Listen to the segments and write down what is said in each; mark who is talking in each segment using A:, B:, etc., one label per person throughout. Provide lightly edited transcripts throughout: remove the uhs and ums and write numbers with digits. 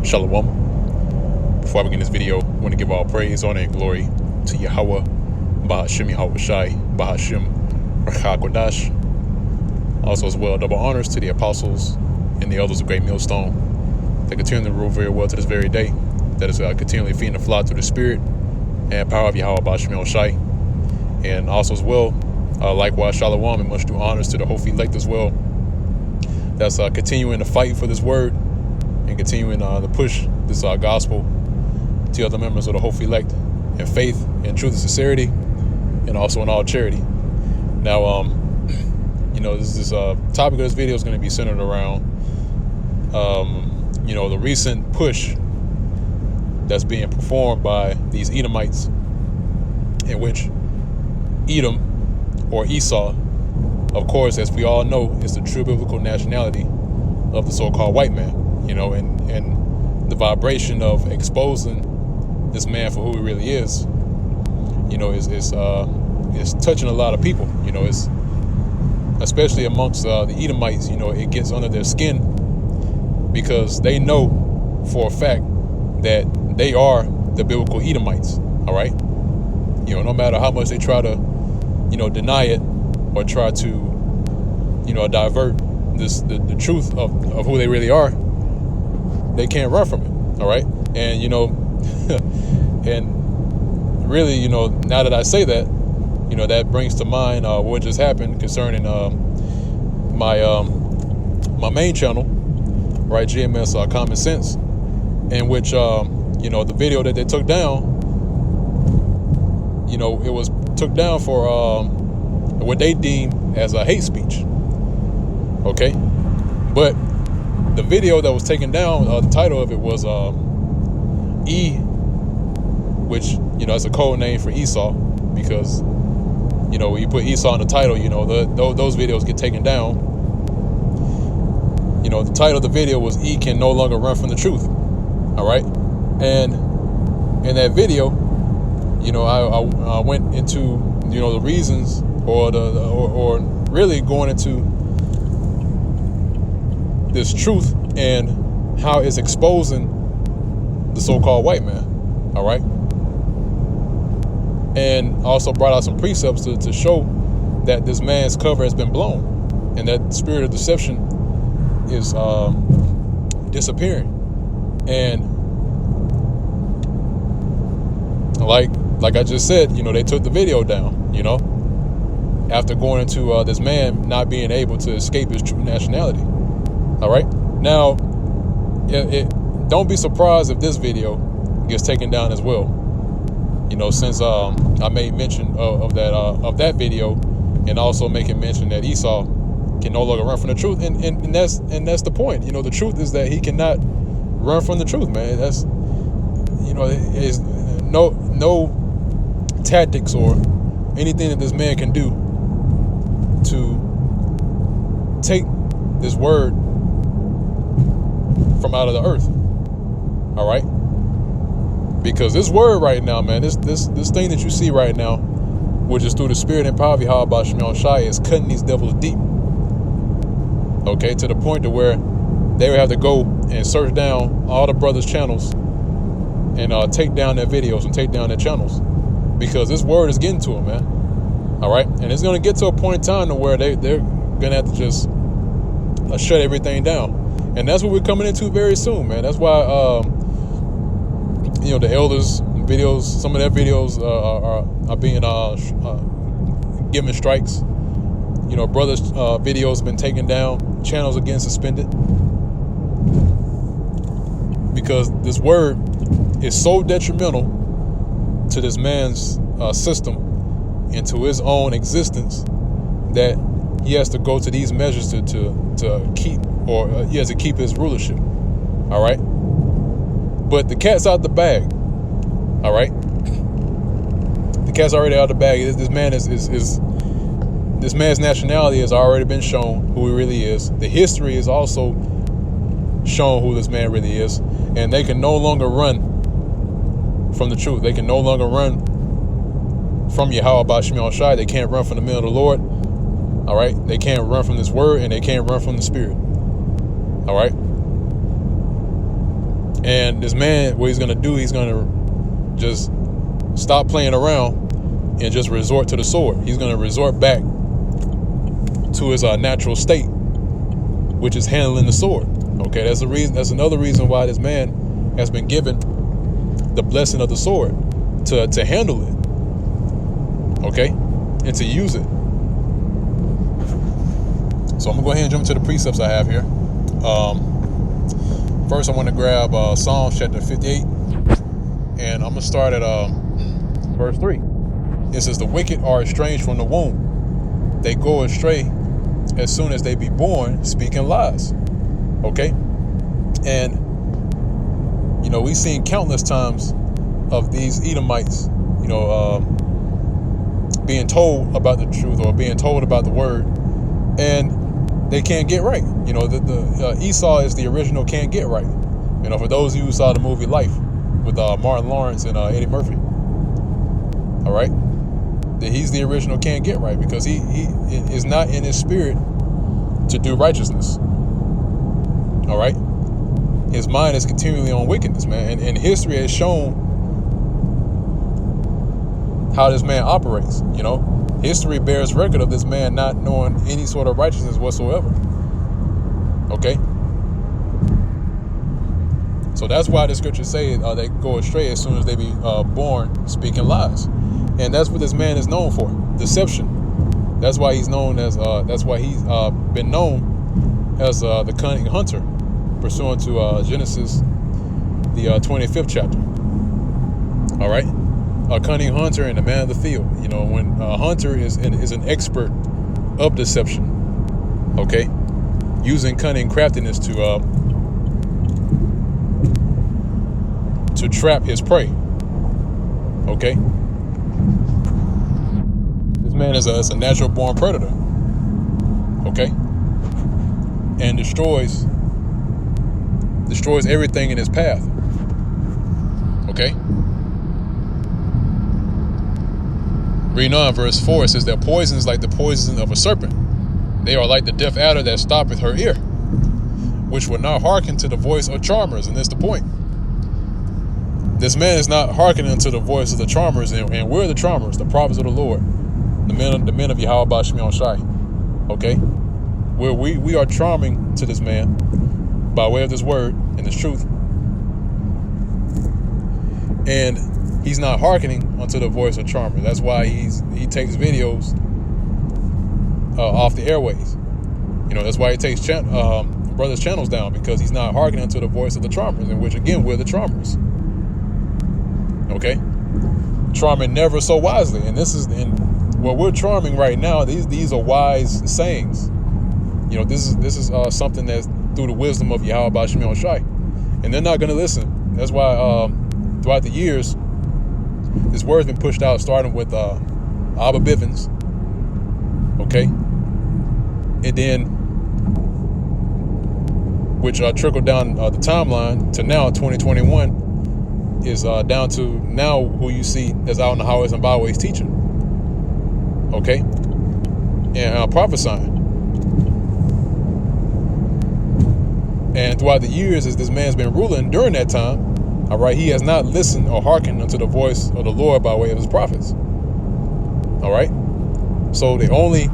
A: Shalom. Before I begin this video, I want to give all praise, honor, and glory to Yahweh, Bahashim Yahweh Shai, Bahashim Rakha Kodash. Also as well, double honors to the apostles and the elders of Great Millstone that continue to rule very well to this very day, that is continually feeding the flock through the spirit and power of Yahweh Bahashim Yahweh Shai. And also as well, likewise, Shalom, and much due honors to the Hofi elect as well, that's continuing to fight for this word and continuing to push this gospel to other members of the Hofi elect in faith and truth and sincerity, and also in all charity. Now, this topic of this video is going to be centered around, the recent push that's being performed by these Edomites, in which Edom, or Esau, of course, as we all know, is the true biblical nationality of the so-called white man. And the vibration of exposing this man for who he really is, is touching a lot of people. It's especially amongst the Edomites. It gets under their skin because they know for a fact that they are the biblical Edomites. All right, no matter how much they try to, deny it or try to, divert the truth of who they really are. They can't run from it, all right? And, and really, now that I say that, that brings to mind what just happened concerning my main channel, right, GMS Common Sense, in which, the video that they took down, it was took down for what they deem as a hate speech, okay? But the video that was taken down, the title of it was E, which, that's a code name for Esau, because, when you put Esau in the title, those videos get taken down. The title of the video was E Can No Longer Run From the Truth, all right? And in that video, I went into, the reasons or really going into this truth and how it's exposing the so-called white man, all right? And also brought out some precepts to show that this man's cover has been blown and that spirit of deception is disappearing. And like I just said, they took the video down, after going into this man not being able to escape his true nationality. All right. Now, don't be surprised if this video gets taken down as well. Since I made mention of that video, and also making mention that Esau can no longer run from the truth, and that's the point. The truth is that he cannot run from the truth, man. That's is no tactics or anything that this man can do to take this word from out of the earth, all right? Because this word right now, man, this thing that you see right now, which is through the spirit and power of Yahweh Bahashim Yahweh Shai, is cutting these devils deep, okay, to the point to where they would have to go and search down all the brothers' channels and take down their videos and take down their channels, because this word is getting to them, man, all right? And it's going to get to a point in time to where they're going to have to just shut everything down. And that's what we're coming into very soon, man. That's why, the elders' videos, some of their videos are being given strikes. Brothers' videos have been taken down. Channels are getting suspended. Because this word is so detrimental to this man's system and to his own existence that he has to go to these measures to keep, or he has to keep his rulership, all right? But the cat's out the bag, all right? The cat's already out the bag. This man this man's nationality has already been shown who he really is. The history is also shown who this man really is, and they can no longer run from the truth. They can no longer run from Yahweh Bahashim Yahweh Shai. They can't run from the middle of the Lord. All right, they can't run from this word, and they can't run from the spirit. All right, And this man, what he's going to do, he's going to just stop playing around and just resort to the sword. He's going to resort back to his natural state, which is handling the sword. Okay, that's the reason. That's another reason why this man has been given the blessing of the sword to handle it. Okay, and to use it. So I'm gonna go ahead and jump to the precepts I have here. First, I want to grab Psalms chapter 58, and I'm gonna start at verse 3. It says, "The wicked are estranged from the womb; they go astray as soon as they be born, speaking lies." Okay, and we've seen countless times of these Edomites, being told about the truth or being told about the word, and they can't get right. The Esau is the original can't get right. For those of you who saw the movie Life with Martin Lawrence and Eddie Murphy, all right, that he's the original can't get right because he is not in his spirit to do righteousness. All right, his mind is continually on wickedness, man, and history has shown how this man operates. History bears record of this man not knowing any sort of righteousness whatsoever. Okay, so that's why the scriptures say they go astray as soon as they be born, speaking lies, and that's what this man is known for: deception. That's why he's known as. That's why he's been known as the cunning hunter, pursuant to Genesis, the 25th chapter. All right. A cunning hunter and a man of the field. When a hunter is an expert of deception, okay, using cunning craftiness to trap his prey. Okay, this man is a natural born predator. Okay, and destroys everything in his path. Okay. Reading on, verse 4, it says, "Their poison is like the poison of a serpent. They are like the deaf adder that stoppeth her ear, which will not hearken to the voice of charmers." And that's the point. This man is not hearkening to the voice of the charmers, and we're the charmers, the prophets of the Lord, the men of Yahweh Shemion Shai. Okay, where we are charming to this man by way of this word and this truth, and he's not hearkening unto the voice of charmer. That's why he takes videos off the airways. That's why he takes brothers' channels down, because he's not hearkening to the voice of the charmers, in which again we're the charmers. Okay, charming never so wisely, and what we're charming right now. These are wise sayings. This is something that's through the wisdom of Yahweh Shemion Shai, and they're not going to listen. That's why throughout the years, this word's been pushed out, starting with Abba Bivens, okay, and then which trickled down the timeline to now 2021 is down to now who you see that's out on the highways and byways teaching, okay, and prophesying. And throughout the years, as this man's been ruling during that time, all right, he has not listened or hearkened unto the voice of the Lord by way of his prophets. All right. So the only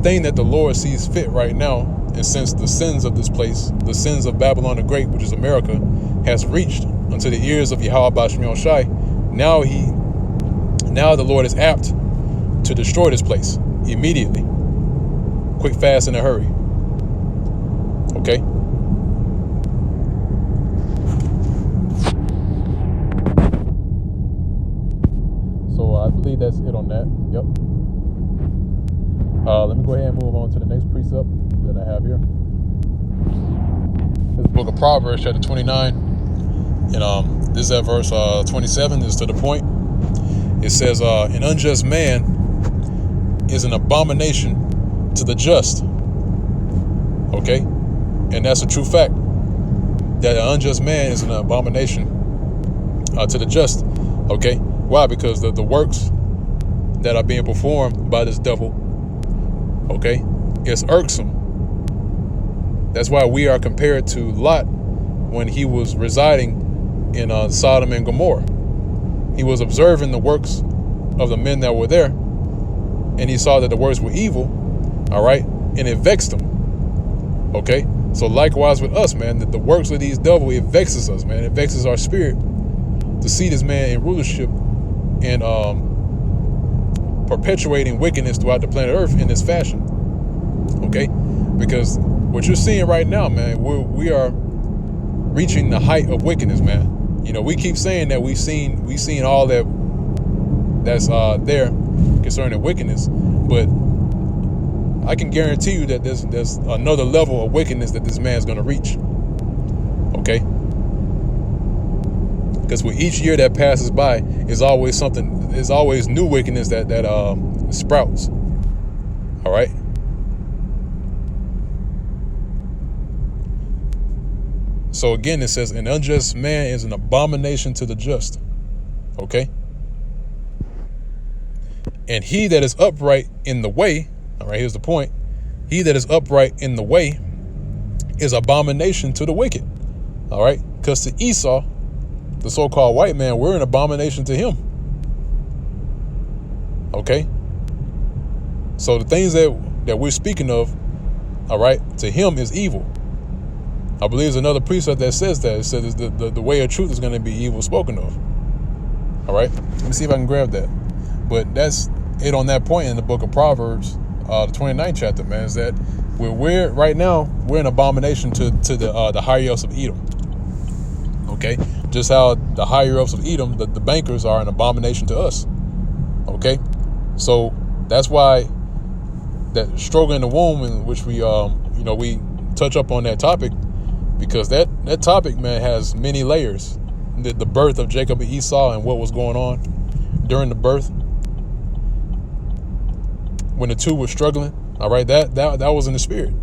A: thing that the Lord sees fit right now, and since the sins of this place, the sins of Babylon the Great, which is America, has reached unto the ears of Yahweh Shemion Shai, now the Lord is apt to destroy this place immediately, quick, fast, in a hurry. Okay. I believe that's it on that. Yep. Let me go ahead and move on to the next precept that I have here. This book of Proverbs, chapter 29, and this is at verse 27. This is to the point. It says, "An unjust man is an abomination to the just." Okay, and that's a true fact. That an unjust man is an abomination to the just. Okay. Why? Because the works that are being performed by this devil, okay, is irksome. That's why we are compared to Lot when he was residing in Sodom and Gomorrah. He was observing the works of the men that were there, and he saw that the works were evil, all right, and it vexed him, okay? So likewise with us, man, that the works of these devil, it vexes us, man. It vexes our spirit to see this man in rulership and perpetuating wickedness throughout the planet Earth in this fashion, okay? Because what you're seeing right now, man, we are reaching the height of wickedness, man. You know, we keep saying that we've seen all that's there concerning wickedness, but I can guarantee you that there's another level of wickedness that this man's going to reach. Okay? Because with each year that passes by, there's always new wickedness that sprouts. All right? So again, it says, an unjust man is an abomination to the just. Okay? And he that is upright in the way, all right, here's the point. He that is upright in the way is abomination to the wicked. All right? Because to Esau, the so-called white man, we're an abomination to him. Okay? So the things that we're speaking of, all right, to him is evil. I believe there's another precept that says that. It says the way of truth is going to be evil spoken of. All right? Let me see if I can grab that. But that's it on that point in the book of Proverbs, the 29th chapter, man, is that we're right now, we're an abomination to the higher ups of Edom. Okay? Just how the higher ups of Edom, the bankers, are an abomination to us. Okay? So that's why that struggle in the womb, in which we we touch up on that topic, because that topic, man, has many layers. The birth of Jacob and Esau and what was going on during the birth, when the two were struggling, all right, that was in the spirit.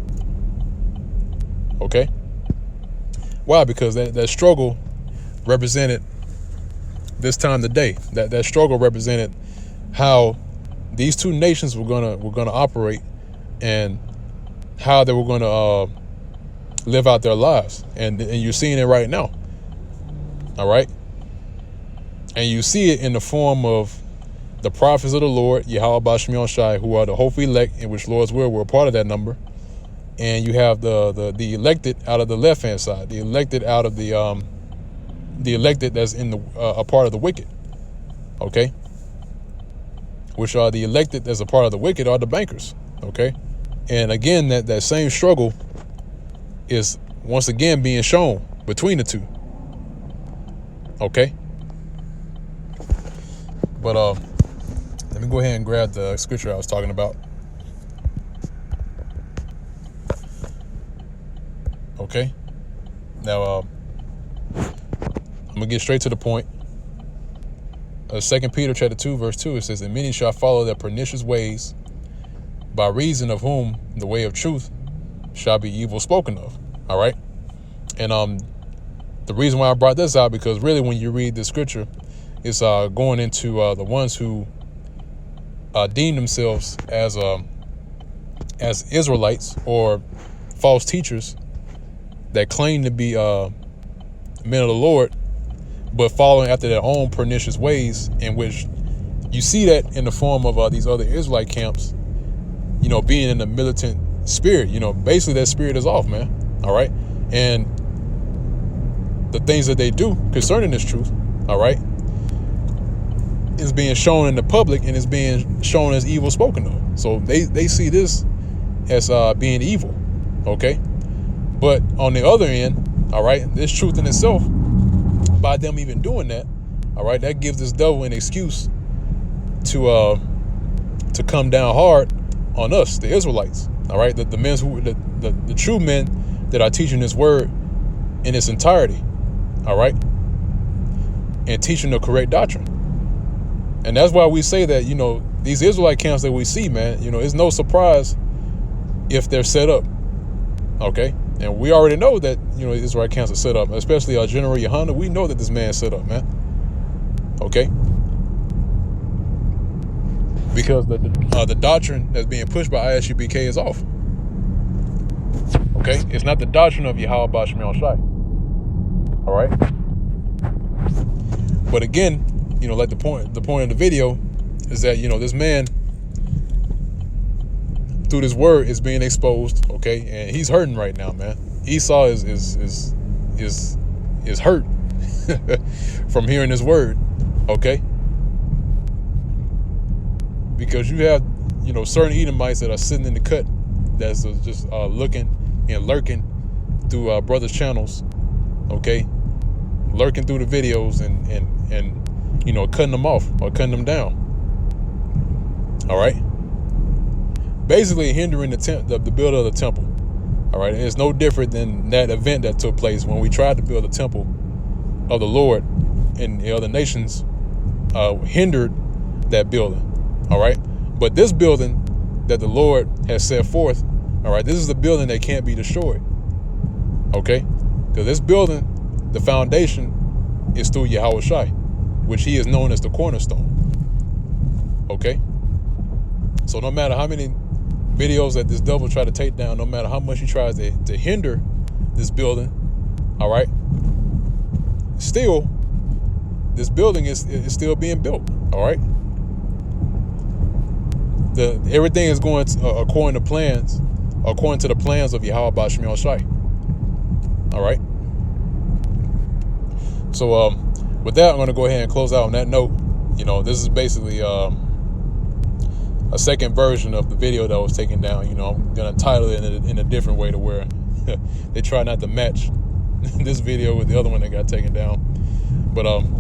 A: Okay? Why? Because that struggle represented this time today. That struggle represented how these two nations were gonna operate and how they were gonna live out their lives, and you're seeing it right now. All right, and you see it in the form of the prophets of the Lord, Yahweh Ba'Shem Shai, who are the hopeful elect, in which Lord's will, we're a part of that number. And you have the elected out of the left hand side, the elected out of the elected that's in the a part of the wicked. Okay, which are the elected as a part of the wicked are the bankers. Okay, and again, that same struggle is once again being shown between the two. Okay, but let me go ahead and grab the scripture I was talking about. Okay, now I'm gonna get straight to the point. 2 Peter chapter 2 verse 2, it says, and many shall follow their pernicious ways, by reason of whom the way of truth shall be evil spoken of. All right, and the reason why I brought this out, because really when you read the scripture, it's going into the ones who deem themselves as Israelites or false teachers that claim to be men of the Lord, but following after their own pernicious ways, in which you see that in the form of these other Israelite camps, being in the militant spirit. Basically that spirit is off, man. All right, and the things that they do concerning this truth, all right, is being shown in the public and is being shown as evil spoken of. So they see this as being evil. Okay, but on the other end, all right, this truth in itself, by them even doing that, all right, that gives this devil an excuse to come down hard on us, the Israelites. All right, the men who the true men that are teaching this word in its entirety. All right, and teaching the correct doctrine. And that's why we say that, these Israelite camps that we see, man, it's no surprise if they're set up. Okay, and we already know that, Israelite camps are set up, especially our General Yohana. We know that this man's set up, man. Okay, because the doctrine that's being pushed by ISUBK is off. Okay, it's not the doctrine of Yahweh Ba'Shem Shai. All right. But again, like the point of the video is that, this man, through this word, is being exposed. Okay. And he's hurting right now, man. Esau is hurt from hearing this word. Okay. Because you have, certain Edomites that are sitting in the cut that's just looking and lurking through brothers' channels. Okay. Lurking through the videos and cutting them off or cutting them down. All right. Basically hindering the build of the temple. All right. And it's no different than that event that took place when we tried to build a temple of the Lord, and the other nations hindered that building. All right. But this building that the Lord has set forth, all right, this is the building that can't be destroyed. Okay. Because this building, the foundation is through Yahweh Shai, which he is known as the cornerstone. Okay. So no matter how many videos that this devil try to take down, no matter how much he tries to hinder this building, all right, still, this building is still being built. All right. Everything is going according to the plans of Yahweh Ba'Shem Yahushai. All right. So with that, I'm going to go ahead and close out on that note. This is basically a second version of the video that was taken down. I'm going to title it in a different way to where they try not to match this video with the other one that got taken down. But I'm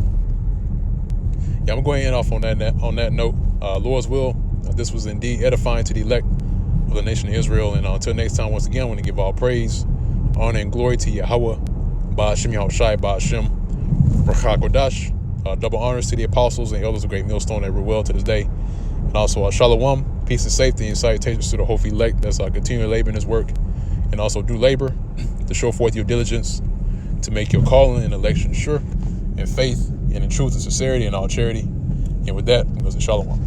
A: going to end off on that note. Lord's will, this was indeed edifying to the elect of the nation of Israel. And until next time, once again, I want to give all praise, honor, and glory to Yahweh, Ba'Shem Yahushai, Ba'Shem Rachakodash. Double honors to the apostles and elders of Great Millstone that rule well to this day. And also shalom, peace and safety, and salutations to the whole elect that's continuing labor in his work. And also do labor to show forth your diligence to make your calling and election sure in faith and in truth and sincerity and all charity. And with that, it goes to shalom.